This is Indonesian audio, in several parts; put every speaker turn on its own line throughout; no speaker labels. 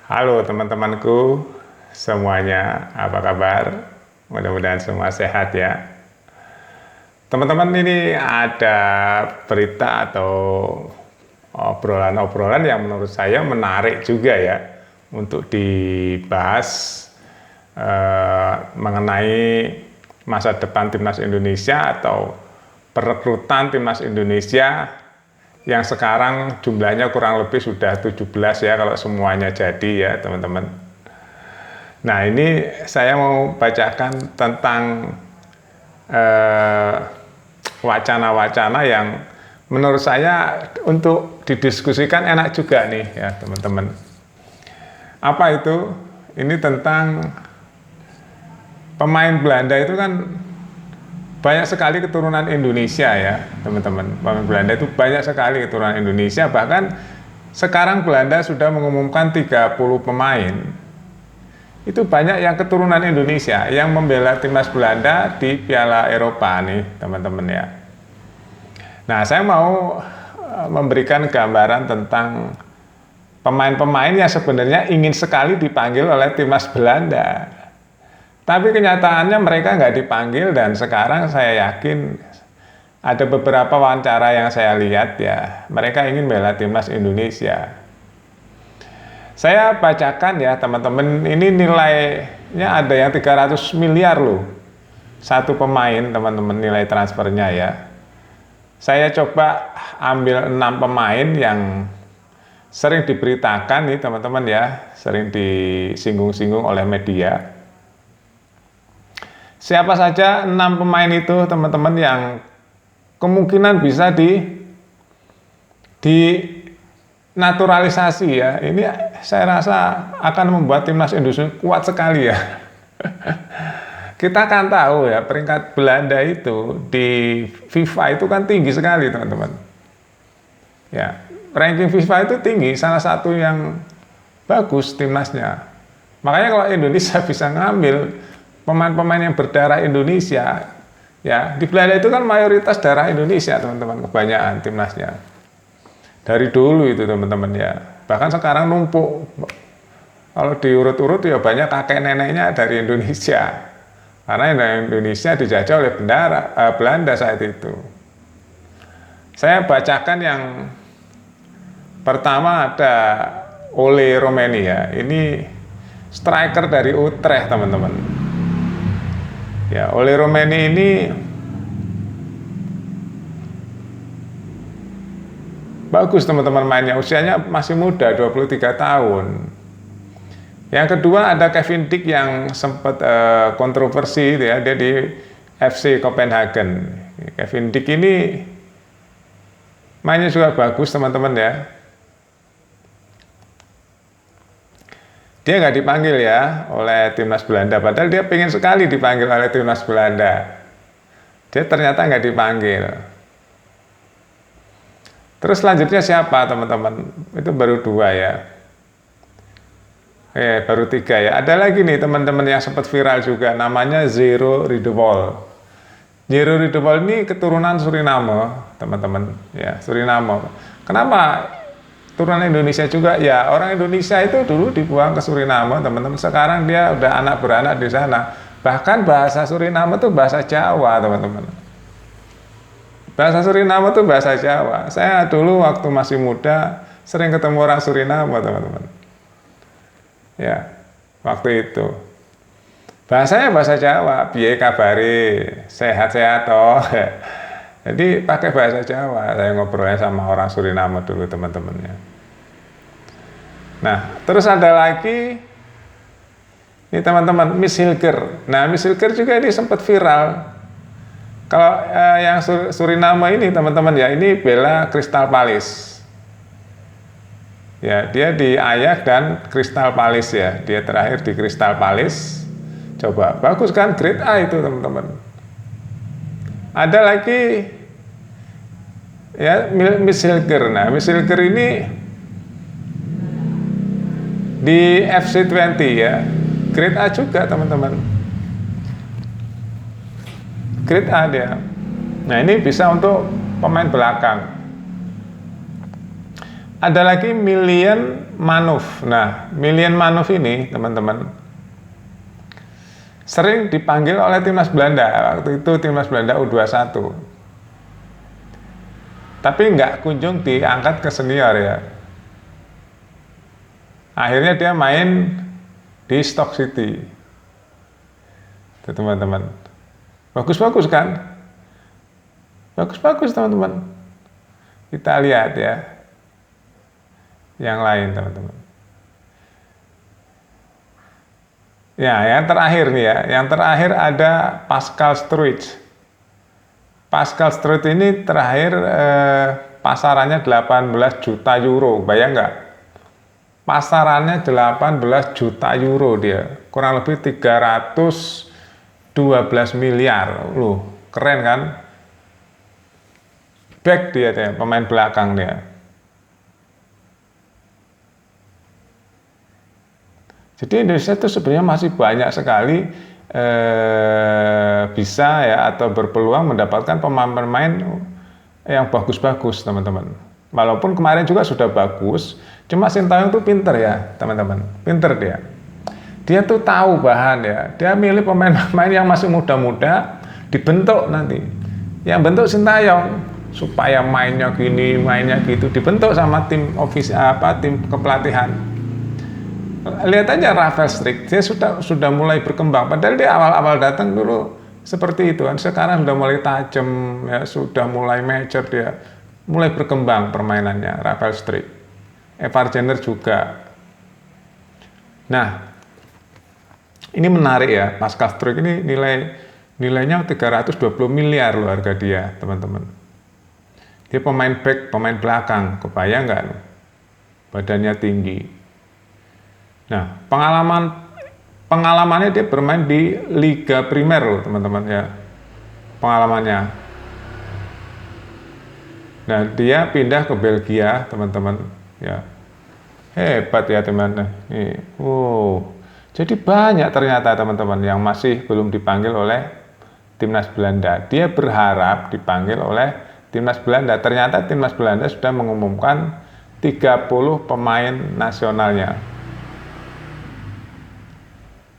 Halo teman-temanku semuanya, apa kabar? Mudah-mudahan semua sehat ya. Teman-teman, ini ada berita atau obrolan-obrolan yang menurut saya menarik juga ya untuk dibahas mengenai masa depan timnas Indonesia atau perekrutan timnas Indonesia yang sekarang jumlahnya kurang lebih sudah 17 ya kalau semuanya jadi ya teman-teman. Nah, ini saya mau bacakan tentang wacana-wacana yang menurut saya untuk didiskusikan enak juga nih ya teman-teman. Apa itu? Ini tentang pemain Belanda itu kan banyak sekali keturunan Indonesia ya teman-teman. Pemain Belanda itu banyak sekali keturunan Indonesia, bahkan sekarang Belanda sudah mengumumkan 30 pemain. Itu banyak yang keturunan Indonesia yang membela timnas Belanda di Piala Eropa nih teman-teman ya. Nah, saya mau memberikan gambaran tentang pemain-pemain yang sebenarnya ingin sekali dipanggil oleh timnas Belanda. Tapi kenyataannya mereka nggak dipanggil, dan sekarang saya yakin ada beberapa wawancara yang saya lihat ya, mereka ingin bela timnas Indonesia. Saya bacakan ya teman-teman, ini nilainya ada yang 300 miliar loh. Satu pemain teman-teman, nilai transfernya ya. Saya coba ambil 6 pemain yang sering diberitakan nih teman-teman ya, sering disinggung-singgung oleh media. Siapa saja 6 pemain itu teman-teman yang kemungkinan bisa dinaturalisasi ya. Ini saya rasa akan membuat timnas Indonesia kuat sekali ya. Kita kan tahu ya, peringkat Belanda itu di FIFA itu kan tinggi sekali teman-teman. Ya, ranking FIFA itu tinggi, salah satu yang bagus timnasnya. Makanya kalau Indonesia bisa ngambil pemain-pemain yang berdarah Indonesia, ya di Belanda itu kan mayoritas darah Indonesia teman-teman, kebanyakan timnasnya. Dari dulu itu teman-teman ya, bahkan sekarang numpuk. Kalau diurut-urut ya banyak kakek neneknya dari Indonesia, karena Indonesia dijajah oleh Belanda saat itu. Saya bacakan yang pertama, ada Ole Romeni ya, ini striker dari Utrecht teman-teman. Ya, Ole Romeni ini bagus teman-teman mainnya, usianya masih muda, 23 tahun. Yang kedua ada Kevin Dijk yang sempat kontroversi ya, dia di FC Copenhagen. Kevin Dijk ini mainnya juga bagus teman-teman ya. Dia nggak dipanggil ya oleh timnas Belanda, padahal dia pengen sekali dipanggil oleh timnas Belanda. Dia ternyata nggak dipanggil. Terus selanjutnya siapa teman-teman? Itu baru 2 ya. Baru 3 ya. Ada lagi nih teman-teman yang sempat viral juga, namanya Zero Ridewol. Zero Ridewol ini keturunan Suriname teman-teman ya, Suriname. Kenapa turunan Indonesia juga? Ya, orang Indonesia itu dulu dibuang ke Suriname teman-teman, sekarang dia udah anak beranak di sana. Bahkan bahasa Suriname itu bahasa Jawa teman-teman. Bahasa Suriname itu bahasa Jawa. Saya dulu waktu masih muda sering ketemu orang Suriname teman-teman. Ya, waktu itu bahasanya bahasa Jawa, piye kabari, sehat-sehat toh. Jadi pakai bahasa Jawa, saya ngobrolnya sama orang Suriname dulu teman-temannya. Nah, terus ada lagi, ini teman-teman, Miss Hilger. Nah, Miss Hilger juga ini sempat viral. Kalau yang Suriname ini teman-teman ya, ini bela Crystal Palace. Ya, dia di Ajax dan Crystal Palace ya, dia terakhir di Crystal Palace. Coba, bagus kan, grade A itu teman-teman. Ada lagi ya, Miss Hilger. Nah, Miss Hilger ini di FC20 ya, grade A juga teman-teman, grade A dia. Nah, ini bisa untuk pemain belakang. Ada lagi Milian Manuf. Nah, Milian Manuf ini teman-teman sering dipanggil oleh timnas Belanda. Waktu itu timnas Belanda U21. Tapi nggak kunjung diangkat ke senior ya. Akhirnya dia main di Stoke City. Itu teman-teman. Bagus-bagus kan? Bagus-bagus teman-teman. Kita lihat ya. Yang lain teman-teman. Ya, yang terakhir nih ya. Yang terakhir ada Pascal Struijk. Pascal Struijk ini terakhir pasarannya 18 juta euro. Bayang nggak? Pasarannya 18 juta euro dia. Kurang lebih 312 miliar. Loh, keren kan? Back dia, pemain belakang dia. Jadi Indonesia itu sebenarnya masih banyak sekali bisa ya atau berpeluang mendapatkan pemain-pemain yang bagus-bagus teman-teman. Walaupun kemarin juga sudah bagus, cuma Sintayong tuh pinter ya teman-teman, pinter dia. Dia tuh tahu bahan ya, dia milih pemain-pemain yang masih muda-muda, dibentuk nanti. Yang bentuk Sintayong supaya mainnya gini, mainnya gitu, dibentuk sama tim tim kepelatihan. Lihat aja Rafael Struijk, dia sudah mulai berkembang. Padahal dia awal-awal datang dulu seperti itu kan. Sekarang sudah mulai tajam, ya, sudah mulai mature dia, mulai berkembang permainannya Rafael Struijk. Evar Jenner juga. Nah, ini menarik ya, Pascal Struijk ini nilainya 320 miliar loh harga dia, teman-teman. Dia pemain back, pemain belakang, kebayang nggak? Badannya tinggi. Nah, pengalamannya dia bermain di Liga Primer loh, teman-teman ya. Pengalamannya. Nah, dia pindah ke Belgia, teman-teman ya. Hebat ya, teman-teman. Nih, jadi banyak ternyata teman-teman yang masih belum dipanggil oleh timnas Belanda. Dia berharap dipanggil oleh timnas Belanda. Ternyata timnas Belanda sudah mengumumkan 30 pemain nasionalnya.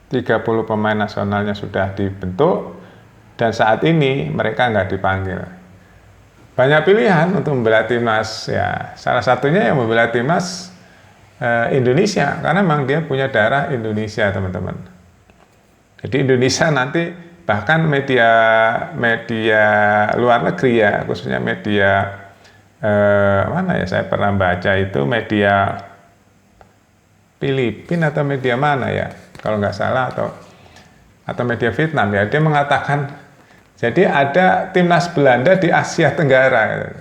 30 pemain nasionalnya sudah dibentuk dan saat ini mereka nggak dipanggil. Banyak pilihan untuk membela timnas ya. Salah satunya yang membela timnas Indonesia karena memang dia punya darah Indonesia, teman-teman. Jadi Indonesia nanti bahkan media luar negeri ya, khususnya media mana ya, saya pernah baca itu media Filipina atau media mana ya, kalau nggak salah, atau media Vietnam ya, dia mengatakan jadi ada timnas Belanda di Asia Tenggara.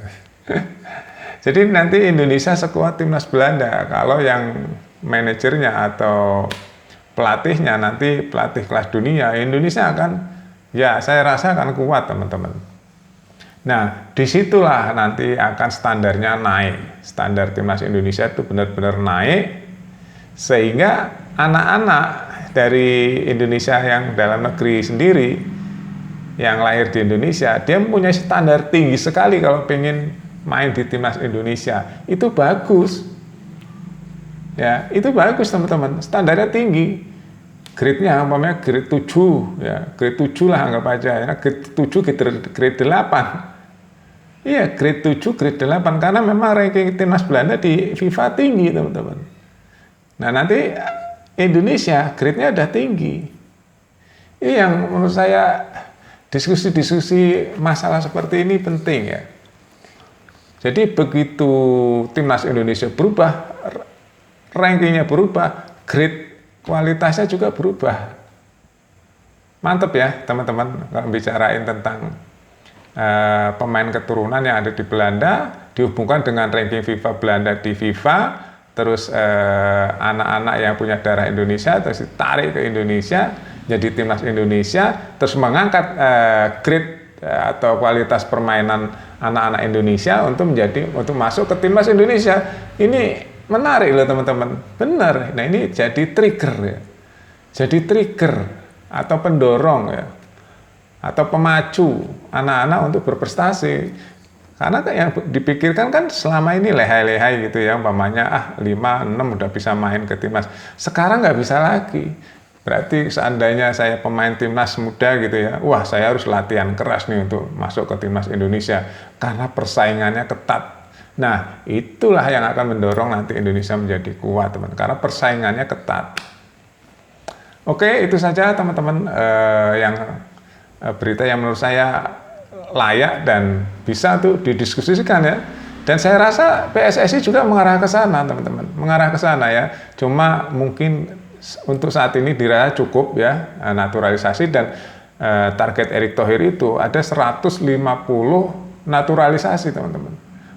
Jadi nanti Indonesia sekuat timnas Belanda kalau yang manajernya atau pelatihnya nanti pelatih kelas dunia, Indonesia akan, ya saya rasa akan kuat teman-teman. Nah, disitulah nanti akan standarnya naik. Standar timnas Indonesia itu benar-benar naik sehingga anak-anak dari Indonesia yang dalam negeri sendiri yang lahir di Indonesia, dia mempunyai standar tinggi sekali kalau pengen main di timnas Indonesia. Itu bagus ya, itu bagus teman-teman, standarnya tinggi, grade-nya umpamanya grade 7 ya, grade 7 lah anggap aja ya, grade 7 grade 8. Iya, grade 7 grade 8 karena memang ranking timnas Belanda di FIFA tinggi teman-teman. Nah, nanti Indonesia grade-nya udah tinggi. Ini yang menurut saya diskusi-diskusi masalah seperti ini penting ya. Jadi begitu timnas Indonesia berubah, rankingnya berubah, grade kualitasnya juga berubah. Mantap ya teman-teman kalau bicarain tentang pemain keturunan yang ada di Belanda dihubungkan dengan ranking FIFA Belanda di FIFA. Terus anak-anak yang punya darah Indonesia terus ditarik ke Indonesia jadi timnas Indonesia, terus mengangkat grade atau kualitas permainan anak-anak Indonesia untuk masuk ke timnas Indonesia. Ini menarik loh teman-teman, benar. Nah, ini jadi trigger ya, jadi trigger atau pendorong ya, atau pemacu anak-anak untuk berprestasi. Karena yang dipikirkan kan selama ini lehai-lehai gitu ya, umpamanya 5, 6 udah bisa main ke timnas. Sekarang nggak bisa lagi. Berarti seandainya saya pemain timnas muda gitu ya, wah saya harus latihan keras nih untuk masuk ke timnas Indonesia karena persaingannya ketat. Nah, itulah yang akan mendorong nanti Indonesia menjadi kuat, teman, karena persaingannya ketat. Oke, itu saja teman-teman yang berita yang menurut saya layak dan bisa tuh didiskusikan ya. Dan saya rasa PSSI juga mengarah ke sana, teman-teman, mengarah ke sana ya. Cuma mungkin untuk saat ini dirasa cukup ya naturalisasi, dan target Erick Thohir itu ada 150 naturalisasi, teman-teman.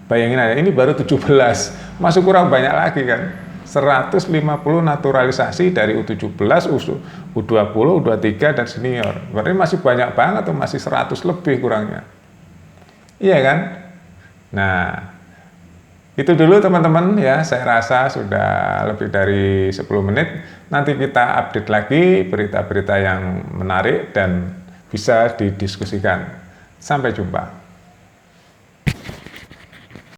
Bayangin aja, ini baru 17, masih kurang banyak lagi kan. 150 naturalisasi dari U17, U20, U23 dan senior. Berarti masih banyak banget tuh, masih 100 lebih kurangnya. Iya kan? Nah, itu dulu teman-teman ya, saya rasa sudah lebih dari 10 menit. Nanti kita update lagi berita-berita yang menarik dan bisa didiskusikan. Sampai jumpa.